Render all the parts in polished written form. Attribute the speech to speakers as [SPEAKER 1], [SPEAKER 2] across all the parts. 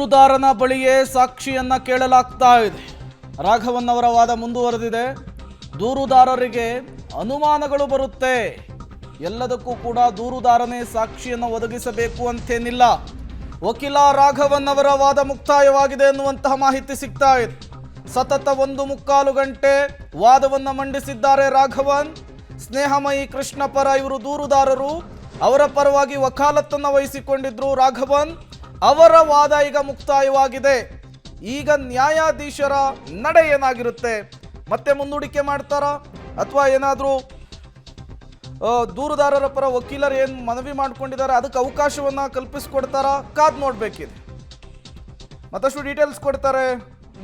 [SPEAKER 1] ದೂರುದಾರನ ಬಳಿಯೇ ಸಾಕ್ಷಿಯನ್ನ ಕೇಳಲಾಗ್ತಾ ಇದೆ. ರಾಘವನ್ ಅವರ ವಾದ ಮುಂದುವರೆದಿದೆ. ದೂರುದಾರರಿಗೆ ಅನುಮಾನಗಳು ಬರುತ್ತೆ. ಎಲ್ಲದಕ್ಕೂ ಕೂಡ ದೂರುದಾರನೇ ಸಾಕ್ಷಿಯನ್ನು ಒದಗಿಸಬೇಕು ಅಂತೇನಿಲ್ಲ. ವಕೀಲ ರಾಘವನ್ ಅವರ ವಾದ ಮುಕ್ತಾಯವಾಗಿದೆ ಎನ್ನುವಂತಹ ಮಾಹಿತಿ ಸಿಗ್ತಾ ಇದೆ. ಸತತ 1.25 ಗಂಟೆ ವಾದವನ್ನ ಮಂಡಿಸಿದ್ದಾರೆ ರಾಘವನ್. ಸ್ನೇಹಮಯಿ ಕೃಷ್ಣ ಪರ ಇವರು ದೂರುದಾರರು, ಅವರ ಪರವಾಗಿ ವಕಾಲತ್ತನ್ನು ವಹಿಸಿಕೊಂಡಿದ್ರು ರಾಘವನ್. ಅವರ ವಾದ ಈಗ ಮುಕ್ತಾಯವಾಗಿದೆ. ಈಗ ನ್ಯಾಯಾಧೀಶರ ನಡೆ ಏನಾಗಿರುತ್ತೆ? ಮತ್ತೆ ಮುಂದೂಡಿಕೆ ಮಾಡ್ತಾರಾ ಅಥವಾ ಏನಾದರೂ ದೂರುದಾರರ ಪರ ವಕೀಲರು ಏನು ಮನವಿ ಮಾಡ್ಕೊಂಡಿದ್ದಾರೆ ಅದಕ್ಕೆ ಅವಕಾಶವನ್ನ ಕಲ್ಪಿಸಿಕೊಡ್ತಾರಾ? ಕಾದ್ ನೋಡ್ಬೇಕಿದೆ. ಮತ್ತಷ್ಟು ಡೀಟೇಲ್ಸ್ ಕೊಡ್ತಾರೆ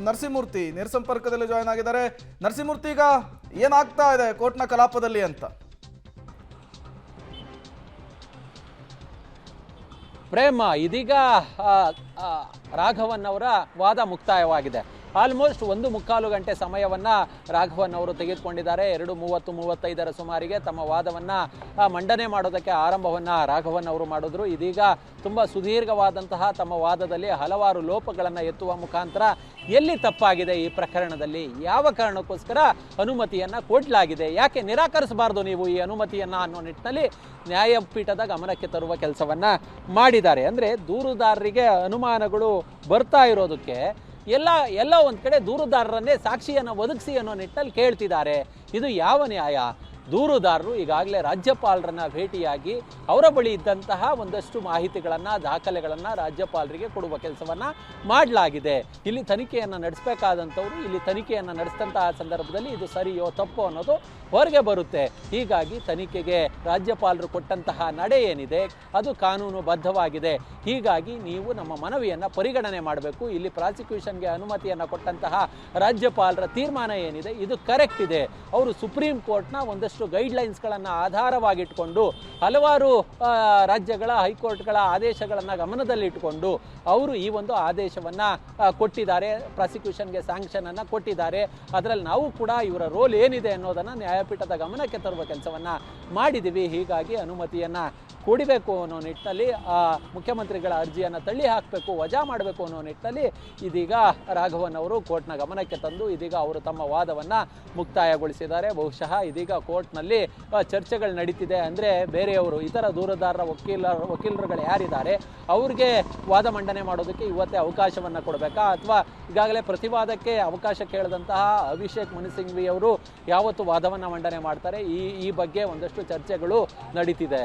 [SPEAKER 1] ನರಸಿಂಹಮೂರ್ತಿ, ನೇರ ಸಂಪರ್ಕದಲ್ಲಿ ಜಾಯ್ನ್ ಆಗಿದ್ದಾರೆ. ನರಸಿಂಹಮೂರ್ತಿ, ಈಗ ಏನಾಗ್ತಾ ಇದೆ ಕೋರ್ಟ್ನ ಕಲಾಪದಲ್ಲಿ ಅಂತ?
[SPEAKER 2] ಪ್ರೇಮ, ಇದೀಗ ರಾಘವನ್ ಅವರ ವಾದ ಮುಕ್ತಾಯವಾಗಿದೆ. ಆಲ್ಮೋಸ್ಟ್ 1.25 ಗಂಟೆ ಸಮಯವನ್ನು ರಾಘವನ್ ಅವರು ತೆಗೆದುಕೊಂಡಿದ್ದಾರೆ. 2:30-2:35 ಸುಮಾರಿಗೆ ತಮ್ಮ ವಾದವನ್ನು ಮಂಡನೆ ಮಾಡೋದಕ್ಕೆ ಆರಂಭವನ್ನು ರಾಘವನ್ ಅವರು ಮಾಡಿದ್ರು. ಇದೀಗ ತುಂಬ ಸುದೀರ್ಘವಾದಂತಹ ತಮ್ಮ ವಾದದಲ್ಲಿ ಹಲವಾರು ಲೋಪಗಳನ್ನು ಎತ್ತುವ ಮುಖಾಂತರ ಎಲ್ಲಿ ತಪ್ಪಾಗಿದೆ ಈ ಪ್ರಕರಣದಲ್ಲಿ, ಯಾವ ಕಾರಣಕ್ಕೋಸ್ಕರ ಅನುಮತಿಯನ್ನು ಕೊಡಲಾಗಿದೆ, ಯಾಕೆ ನಿರಾಕರಿಸಬಾರ್ದು ನೀವು ಈ ಅನುಮತಿಯನ್ನು ಅನ್ನೋ ನಿಟ್ಟಿನಲ್ಲಿ ನ್ಯಾಯಪೀಠದ ಗಮನಕ್ಕೆ ತರುವ ಕೆಲಸವನ್ನು ಮಾಡಿದ್ದಾರೆ. ಅಂದರೆ ದೂರುದಾರರಿಗೆ ಅನುಮಾನಗಳು ಬರ್ತಾ ಇರೋದಕ್ಕೆ ಎಲ್ಲ ಒಂದು ಕಡೆ ದೂರುದಾರರನ್ನೇ ಸಾಕ್ಷಿಯನ್ನು ಒದಗಿಸಿ ಅನ್ನೋ ನಿಟ್ಟಿನಲ್ಲಿ ಕೇಳ್ತಿದ್ದಾರೆ. ಇದು ಯಾವ ನ್ಯಾಯ? ದೂರುದಾರರು ಈಗಾಗಲೇ ರಾಜ್ಯಪಾಲರನ್ನ ಭೇಟಿಯಾಗಿ ಅವರ ಬಳಿ ಇದ್ದಂತಹ ಒಂದಷ್ಟು ಮಾಹಿತಿಗಳನ್ನು, ದಾಖಲೆಗಳನ್ನು ರಾಜ್ಯಪಾಲರಿಗೆ ಕೊಡುವ ಕೆಲಸವನ್ನು ಮಾಡಲಾಗಿದೆ. ಇಲ್ಲಿ ತನಿಖೆಯನ್ನು ನಡೆಸಬೇಕಾದಂಥವ್ರು ಇಲ್ಲಿ ತನಿಖೆಯನ್ನು ನಡೆಸಿದಂತಹ ಸಂದರ್ಭದಲ್ಲಿ ಇದು ಸರಿಯೋ ತಪ್ಪೋ ಅನ್ನೋದು ಹೊರಗೆ ಬರುತ್ತೆ. ಹೀಗಾಗಿ ತನಿಖೆಗೆ ರಾಜ್ಯಪಾಲರು ಕೊಟ್ಟಂತಹ ನಡೆ ಏನಿದೆ ಅದು ಕಾನೂನುಬದ್ಧವಾಗಿದೆ. ಹೀಗಾಗಿ ನೀವು ನಮ್ಮ ಮನವಿಯನ್ನು ಪರಿಗಣನೆ ಮಾಡಬೇಕು. ಇಲ್ಲಿ ಪ್ರಾಸಿಕ್ಯೂಷನ್ಗೆ ಅನುಮತಿಯನ್ನು ಕೊಟ್ಟಂತಹ ರಾಜ್ಯಪಾಲರ ತೀರ್ಮಾನ ಏನಿದೆ ಇದು ಕರೆಕ್ಟ್ ಇದೆ. ಅವರು ಸುಪ್ರೀಂ ಕೋರ್ಟ್ನ ಒಂದಷ್ಟು ಗೈಡ್ಲೈನ್ಸ್ಗಳನ್ನು ಆಧಾರವಾಗಿಟ್ಕೊಂಡು ಹಲವಾರು ರಾಜ್ಯಗಳ ಹೈಕೋರ್ಟ್ಗಳ ಆದೇಶಗಳನ್ನು ಗಮನದಲ್ಲಿಟ್ಟುಕೊಂಡು ಅವರು ಈ ಒಂದು ಆದೇಶವನ್ನು ಕೊಟ್ಟಿದ್ದಾರೆ, ಪ್ರಾಸಿಕ್ಯೂಷನ್ಗೆ ಸ್ಯಾಂಕ್ಷನನ್ನು ಕೊಟ್ಟಿದ್ದಾರೆ. ಅದರಲ್ಲಿ ನಾವು ಕೂಡ ಇವರ ರೋಲ್ ಏನಿದೆ ಅನ್ನೋದನ್ನು ನ್ಯಾಯಪೀಠದ ಗಮನಕ್ಕೆ ತರುವ ಕೆಲಸವನ್ನು ಮಾಡಿದ್ದೀವಿ. ಹೀಗಾಗಿ ಅನುಮತಿಯನ್ನು ಕೊಡಬೇಕು ಅನ್ನೋ ನಿಟ್ಟಿನಲ್ಲಿ ಮುಖ್ಯಮಂತ್ರಿಗಳ ಅರ್ಜಿಯನ್ನು ತಳ್ಳಿ ಹಾಕಬೇಕು, ವಜಾ ಮಾಡಬೇಕು ಅನ್ನೋ ನಿಟ್ಟಿನಲ್ಲಿ ಇದೀಗ ರಾಘವನ್ ಅವರು ಕೋರ್ಟ್ನ ಗಮನಕ್ಕೆ ತಂದು ಇದೀಗ ಅವರು ತಮ್ಮ ವಾದವನ್ನು ಮುಕ್ತಾಯಗೊಳಿಸಿದ್ದಾರೆ. ಬಹುಶಃ ಇದೀಗ ಕೋರ್ಟ್ನಲ್ಲಿ ಚರ್ಚೆಗಳು ನಡೀತಿದೆ. ಅಂದರೆ ಬೇರೆಯವರು ಇತರ ದೂರುದಾರರ ವಕೀಲರುಗಳು ಯಾರಿದ್ದಾರೆ ಅವ್ರಿಗೆ ವಾದ ಮಂಡನೆ ಮಾಡೋದಕ್ಕೆ ಇವತ್ತೇ ಅವಕಾಶವನ್ನು ಕೊಡಬೇಕಾ, ಅಥವಾ ಈಗಾಗಲೇ ಪ್ರತಿವಾದಕ್ಕೆ ಅವಕಾಶ ಕೇಳಿದಂತಹ ಅಭಿಷೇಕ್ ಮನು ಸಿಂಘ್ವಿ ಅವರು ಯಾವತ್ತು ವಾದವನ್ನು ಮಂಡನೆ ಮಾಡ್ತಾರೆ, ಈ ಬಗ್ಗೆ ಒಂದಷ್ಟು ಚರ್ಚೆಗಳು ನಡೀತಿದೆ.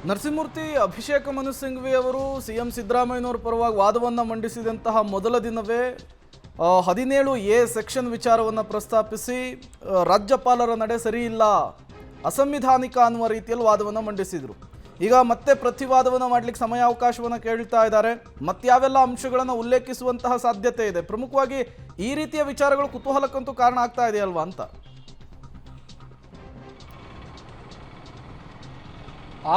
[SPEAKER 1] ನರಸಿಂಹಮೂರ್ತಿ, ಅಭಿಷೇಕ್ ಮನು ಸಿಂಘ್ವಿ ಅವರು ಸಿಎಂ ಸಿದ್ದರಾಮಯ್ಯನವರ ಪರವಾಗಿ ವಾದವನ್ನು ಮಂಡಿಸಿದಂತಹ ಮೊದಲ ದಿನವೇ 17A ಸೆಕ್ಷನ್ ವಿಚಾರವನ್ನು ಪ್ರಸ್ತಾಪಿಸಿ ರಾಜ್ಯಪಾಲರ ನಡೆ ಸರಿ ಇಲ್ಲ, ಅಸಂವಿಧಾನಿಕ ಅನ್ನುವ ರೀತಿಯಲ್ಲಿ ವಾದವನ್ನು ಮಂಡಿಸಿದರು. ಈಗ ಮತ್ತೆ ಪ್ರತಿವಾದವನ್ನು ಮಾಡಲಿಕ್ಕೆ ಸಮಯಾವಕಾಶವನ್ನು ಕೇಳ್ತಾ ಇದ್ದಾರೆ. ಮತ್ತಾವೆಲ್ಲ ಅಂಶಗಳನ್ನು ಉಲ್ಲೇಖಿಸುವಂತಹ ಸಾಧ್ಯತೆ ಇದೆ? ಪ್ರಮುಖವಾಗಿ ಈ ರೀತಿಯ ವಿಚಾರಗಳು ಕುತೂಹಲಕ್ಕಂತೂ ಕಾರಣ ಆಗ್ತಾ ಇದೆಯಲ್ವಾ ಅಂತ.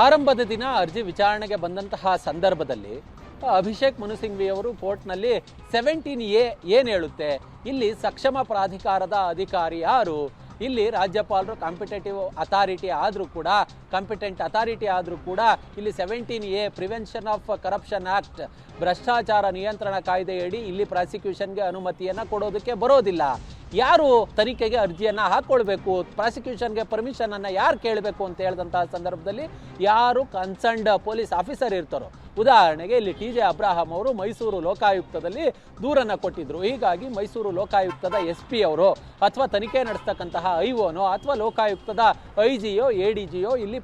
[SPEAKER 2] ಆರಂಭದ ದಿನ ಅರ್ಜಿ ವಿಚಾರಣೆಗೆ ಬಂದಂತಹ ಸಂದರ್ಭದಲ್ಲಿ ಅಭಿಷೇಕ್ ಮನು ಸಿಂಘ್ವಿ ಅವರು ಕೋರ್ಟ್ನಲ್ಲಿ 17A ಏನು ಹೇಳುತ್ತೆ, ಇಲ್ಲಿ ಸಕ್ಷಮ ಪ್ರಾಧಿಕಾರದ ಅಧಿಕಾರಿ ಯಾರು, ಇಲ್ಲಿ ರಾಜ್ಯಪಾಲರು ಕಾಂಪಿಟೇಟಿವ್ ಅಥಾರಿಟಿ ಆದರೂ ಕೂಡ ಇಲ್ಲಿ 17A prevention of corruption act, ಭ್ರಷ್ಟಾಚಾರ ನಿಯಂತ್ರಣ ಕಾಯ್ದೆಯಡಿ ಇಲ್ಲಿ ಪ್ರಾಸಿಕ್ಯೂಷನ್ಗೆ ಅನುಮತಿಯನ್ನು ಕೊಡೋದಕ್ಕೆ ಬರೋದಿಲ್ಲ. ಯಾರು ತನಿಖೆಗೆ ಅರ್ಜಿಯನ್ನು ಹಾಕ್ಕೊಳ್ಬೇಕು, ಪ್ರಾಸಿಕ್ಯೂಷನ್ಗೆ ಪರ್ಮಿಷನನ್ನು ಯಾರು ಕೇಳಬೇಕು ಅಂತ ಹೇಳಿದಂತಹ ಸಂದರ್ಭದಲ್ಲಿ ಯಾರು ಕನ್ಸರ್ನ್ಡ್ ಪೊಲೀಸ್ ಆಫೀಸರ್ ಇರ್ತಾರೋ, ಉದಾಹರಣೆಗೆ ಇಲ್ಲಿ TJ ಅಬ್ರಾಹಂ ಅವರು ಮೈಸೂರು ಲೋಕಾಯುಕ್ತದಲ್ಲಿ ದೂರನ್ನು ಕೊಟ್ಟಿದ್ರು. ಹೀಗಾಗಿ ಮೈಸೂರು ಲೋಕಾಯುಕ್ತದ SP ಅವರು ಅಥವಾ ತನಿಖೆ ನಡೆಸ್ತಕ್ಕಂತಹ IOನೋ ಅಥವಾ ಲೋಕಾಯುಕ್ತದ IGಯೋ ADGಯೋ ಇಲ್ಲಿ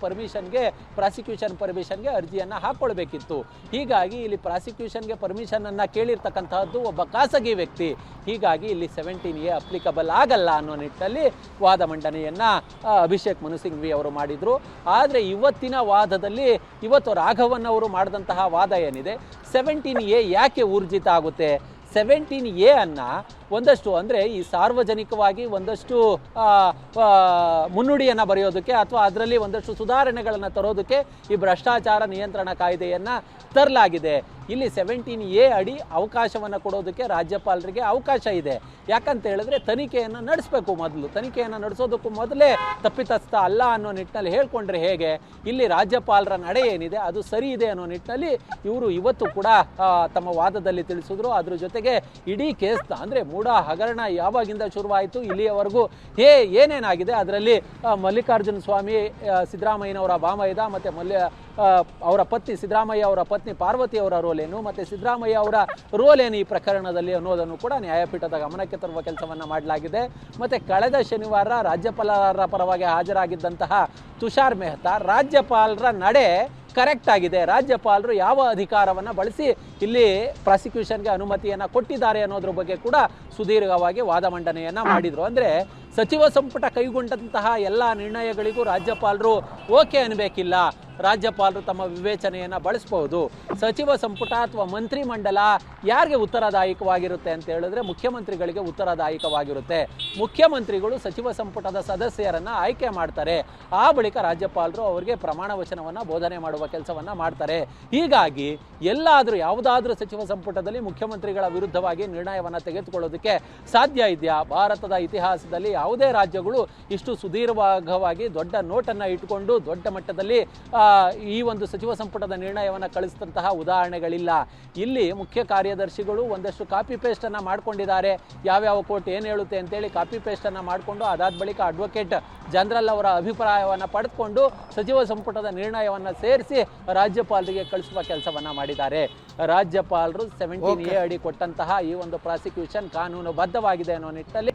[SPEAKER 2] ಪ್ರಾಸಿಕ್ಯೂಷನ್ ಪರ್ಮಿಷನ್ಗೆ ಅರ್ಜಿಯನ್ನು ಹಾಕ್ಕೊಳ್ಬೇಕಿತ್ತು. ಹೀಗಾಗಿ ಇಲ್ಲಿ ಪ್ರಾಸಿಕ್ಯೂಷನ್ಗೆ ಪರ್ಮಿಷನನ್ನು ಕೇಳಿರ್ತಕ್ಕಂತಹದ್ದು ಒಬ್ಬ ಖಾಸಗಿ ವ್ಯಕ್ತಿ. ಹೀಗಾಗಿ ಇಲ್ಲಿ 17A ಅಪ್ಲಿಕಬಲ್ ಆಗಲ್ಲ ಅನ್ನೋ ನಿಟ್ಟಿನಲ್ಲಿ ವಾದ ಮಂಡನೆಯನ್ನು ಅಭಿಷೇಕ್ ಮನು ಸಿಂಘ್ವಿ ಅವರು ಮಾಡಿದರು. ಆದರೆ ಇವತ್ತಿನ ವಾದದಲ್ಲಿ ಇವತ್ತು ರಾಘವನ್ ಅವರು ಮಾಡಿದಂತಹ ವಾದ ಏನಿದೆ, 17A ಯಾಕೆ ಊರ್ಜಿತ ಆಗುತ್ತೆ, 17A ಅನ್ನು ಒಂದಷ್ಟು ಅಂದರೆ ಈ ಸಾರ್ವಜನಿಕವಾಗಿ ಒಂದಷ್ಟು ಮುನ್ನುಡಿಯನ್ನು ಬರೆಯೋದಕ್ಕೆ ಅಥವಾ ಅದರಲ್ಲಿ ಒಂದಷ್ಟು ಸುಧಾರಣೆಗಳನ್ನು ತರೋದಕ್ಕೆ ಈ ಭ್ರಷ್ಟಾಚಾರ ನಿಯಂತ್ರಣ ಕಾಯ್ದೆಯನ್ನು ತರಲಾಗಿದೆ. ಇಲ್ಲಿ 17A ಅಡಿ ಅವಕಾಶವನ್ನು ಕೊಡೋದಕ್ಕೆ ರಾಜ್ಯಪಾಲರಿಗೆ ಅವಕಾಶ ಇದೆ. ಯಾಕಂತ ಹೇಳಿದ್ರೆ ತನಿಖೆಯನ್ನು ನಡೆಸಬೇಕು. ತನಿಖೆಯನ್ನು ನಡೆಸೋದಕ್ಕೂ ಮೊದಲೇ ತಪ್ಪಿತಸ್ಥ ಅಲ್ಲ ಅನ್ನೋ ನಿಟ್ಟಿನಲ್ಲಿ ಹೇಳ್ಕೊಂಡ್ರೆ ಹೇಗೆ? ಇಲ್ಲಿ ರಾಜ್ಯಪಾಲರ ನಡೆ ಏನಿದೆ ಅದು ಸರಿ ಇದೆ ಅನ್ನೋ ನಿಟ್ಟಿನಲ್ಲಿ ಇವರು ಇವತ್ತು ಕೂಡ ತಮ್ಮ ವಾದದಲ್ಲಿ ತಿಳಿಸಿದ್ರು. ಅದ್ರ ಜೊತೆಗೆ ಇಡೀ ಕೇಸ್ನ ಅಂದರೆ ಮೂಡ ಹಗರಣ ಯಾವಾಗಿಂದ ಶುರುವಾಯಿತು ಇಲ್ಲಿಯವರೆಗೂ ಏನೇನಾಗಿದೆ ಅದರಲ್ಲಿ ಮಲ್ಲಿಕಾರ್ಜುನ ಸ್ವಾಮಿ ಸಿದ್ದರಾಮಯ್ಯನವರ ಬಾಮೈದ ಮತ್ತು ಅವರ ಪತ್ನಿ ಸಿದ್ದರಾಮಯ್ಯ ಅವರ ಪತ್ನಿ ಪಾರ್ವತಿ ಅವರ ರೋಲ್ ಏನು ಮತ್ತು ಸಿದ್ದರಾಮಯ್ಯ ಅವರ ರೋಲ್ ಏನು ಈ ಪ್ರಕರಣದಲ್ಲಿ ಅನ್ನೋದನ್ನು ಕೂಡ ನ್ಯಾಯಪೀಠದ ಗಮನಕ್ಕೆ ತರುವ ಕೆಲಸವನ್ನು ಮಾಡಲಾಗಿದೆ. ಮತ್ತು ಕಳೆದ ಶನಿವಾರ ರಾಜ್ಯಪಾಲರ ಪರವಾಗಿ ಹಾಜರಾಗಿದ್ದಂತಹ ತುಷಾರ್ ಮೆಹ್ತಾ ರಾಜ್ಯಪಾಲರ ನಡೆ ಕರೆಕ್ಟ್ ಆಗಿದೆ, ರಾಜ್ಯಪಾಲರು ಯಾವ ಅಧಿಕಾರವನ್ನು ಬಳಸಿ ಇಲ್ಲಿ ಪ್ರಾಸಿಕ್ಯೂಷನ್ಗೆ ಅನುಮತಿಯನ್ನು ಕೊಟ್ಟಿದ್ದಾರೆ ಅನ್ನೋದ್ರ ಬಗ್ಗೆ ಕೂಡ ಸುದೀರ್ಘವಾಗಿ ವಾದ ಮಂಡನೆಯನ್ನು ಮಾಡಿದರು. ಅಂದರೆ ಸಚಿವ ಸಂಪುಟ ಕೈಗೊಂಡಂತಹ ಎಲ್ಲ ನಿರ್ಣಯಗಳಿಗೂ ರಾಜ್ಯಪಾಲರು ಓಕೆ ಅನ್ನಬೇಕಿಲ್ಲ, ರಾಜ್ಯಪಾಲರು ತಮ್ಮ ವಿವೇಚನೆಯನ್ನು ಬಳಸಬಹುದು. ಸಚಿವ ಸಂಪುಟ ಅಥವಾ ಮಂತ್ರಿಮಂಡಲ ಯಾರಿಗೆ ಉತ್ತರದಾಯಕವಾಗಿರುತ್ತೆ ಅಂತ ಹೇಳಿದ್ರೆ ಮುಖ್ಯಮಂತ್ರಿಗಳಿಗೆ ಉತ್ತರದಾಯಕವಾಗಿರುತ್ತೆ. ಮುಖ್ಯಮಂತ್ರಿಗಳು ಸಚಿವ ಸಂಪುಟದ ಸದಸ್ಯರನ್ನು ಆಯ್ಕೆ ಮಾಡ್ತಾರೆ. ಆ ಬಳಿಕ ರಾಜ್ಯಪಾಲರು ಅವರಿಗೆ ಪ್ರಮಾಣ ವಚನವನ್ನು ಬೋಧನೆ ಮಾಡುವ ಕೆಲಸವನ್ನು ಮಾಡ್ತಾರೆ. ಹೀಗಾಗಿ ಯಾವುದಾದ್ರೂ ಸಚಿವ ಸಂಪುಟದಲ್ಲಿ ಮುಖ್ಯಮಂತ್ರಿಗಳ ವಿರುದ್ಧವಾಗಿ ನಿರ್ಣಯವನ್ನು ತೆಗೆದುಕೊಳ್ಳೋದಕ್ಕೆ ಸಾಧ್ಯ ಇದೆಯಾ? ಭಾರತದ ಇತಿಹಾಸದಲ್ಲಿ ಯಾವುದೇ ರಾಜ್ಯಗಳು ಇಷ್ಟು ಸುದೀರ್ಘವಾಗಿ ದೊಡ್ಡ ನೋಟನ್ನು ಇಟ್ಟುಕೊಂಡು ದೊಡ್ಡ ಮಟ್ಟದಲ್ಲಿ ಈ ಒಂದು ಸಚಿವ ಸಂಪುಟದ ನಿರ್ಣಯವನ್ನು ಕಳಿಸಿದಂತಹ ಉದಾಹರಣೆಗಳಿಲ್ಲ. ಇಲ್ಲಿ ಮುಖ್ಯ ಕಾರ್ಯದರ್ಶಿಗಳು ಒಂದಷ್ಟು ಕಾಪಿ ಪೇಸ್ಟನ್ನು ಮಾಡ್ಕೊಂಡಿದ್ದಾರೆ. ಯಾವ್ಯಾವ ಕೋರ್ಟ್ ಏನು ಹೇಳುತ್ತೆ ಅಂತೇಳಿ ಕಾಪಿ ಪೇಸ್ಟನ್ನು ಮಾಡಿಕೊಂಡು ಅದಾದ ಬಳಿಕ ಅಡ್ವೊಕೇಟ್ ಜನರಲ್ ಅವರ ಅಭಿಪ್ರಾಯವನ್ನು ಪಡೆದುಕೊಂಡು ಸಚಿವ ಸಂಪುಟದ ನಿರ್ಣಯವನ್ನು ಸೇರಿಸಿ ರಾಜ್ಯಪಾಲರಿಗೆ ಕಳಿಸುವ ಕೆಲಸವನ್ನು ಮಾಡಿದ್ದಾರೆ. ರಾಜ್ಯಪಾಲರು 17A ಅಡಿ ಕೊಟ್ಟಂತಹ ಈ ಒಂದು ಪ್ರಾಸಿಕ್ಯೂಷನ್ ಕಾನೂನುಬದ್ಧವಾಗಿದೆ ಅನ್ನೋ ನಿಟ್ಟಿನಲ್ಲಿ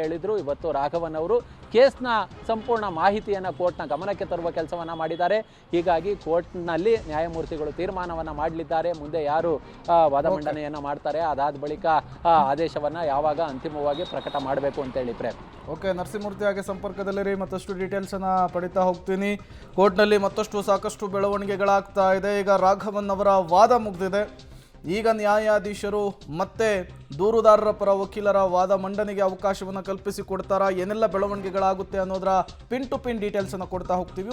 [SPEAKER 2] ಹೇಳಿದ್ರು. ಇವತ್ತು ರಾಘವನ್ ಅವರು ಕೇಸ್ನ ಸಂಪೂರ್ಣ ಮಾಹಿತಿಯನ್ನು ಕೋರ್ಟ್ನ ಗಮನಕ್ಕೆ ತರುವ ಕೆಲಸವನ್ನು ಮಾಡಿದ್ದಾರೆ. ಹೀಗಾಗಿ ಕೋರ್ಟ್ನಲ್ಲಿ ನ್ಯಾಯಮೂರ್ತಿಗಳು ತೀರ್ಮಾನವನ್ನು ಮಾಡಲಿದ್ದಾರೆ. ಮುಂದೆ ಯಾರು ವಾದ ಮಂಡನೆಯನ್ನು ಮಾಡ್ತಾರೆ, ಅದಾದ ಬಳಿಕ ಆದೇಶವನ್ನು ಯಾವಾಗ ಅಂತಿಮವಾಗಿ ಪ್ರಕಟ ಮಾಡಬೇಕು ಅಂತೇಳಿ ಪ್ರೇಮ್.
[SPEAKER 1] ಓಕೆ, ನರಸಿಂಹಮೂರ್ತಿ ಹಾಗೆ ಸಂಪರ್ಕದಲ್ಲಿರಿ, ಮತ್ತಷ್ಟು ಡೀಟೇಲ್ಸನ್ನು ಪಡಿತಾ ಹೋಗ್ತೀನಿ. ಕೋರ್ಟ್ನಲ್ಲಿ ಸಾಕಷ್ಟು ಬೆಳವಣಿಗೆಗಳಾಗ್ತಾ ಇದೆ. ಈಗ ರಾಘವನ್ ಅವರ ವಾದ ಮುಗಿದಿದೆ. ಈಗ ನ್ಯಾಯಾಧೀಶರು ಮತ್ತೆ ದೂರುದಾರರ ಪರ ವಕೀಲರ ವಾದ ಮಂಡನೆಗೆ ಅವಕಾಶವನ್ನು ಕಲ್ಪಿಸಿ ಕೊಡ್ತಾರಾ, ಏನೆಲ್ಲ ಬೆಳವಣಿಗೆಗಳಾಗುತ್ತೆ ಅನ್ನೋದರ ಪಿನ್ ಟು ಪಿನ್ ಡೀಟೇಲ್ಸನ್ನು ಕೊಡ್ತಾ ಹೋಗ್ತೀವಿ.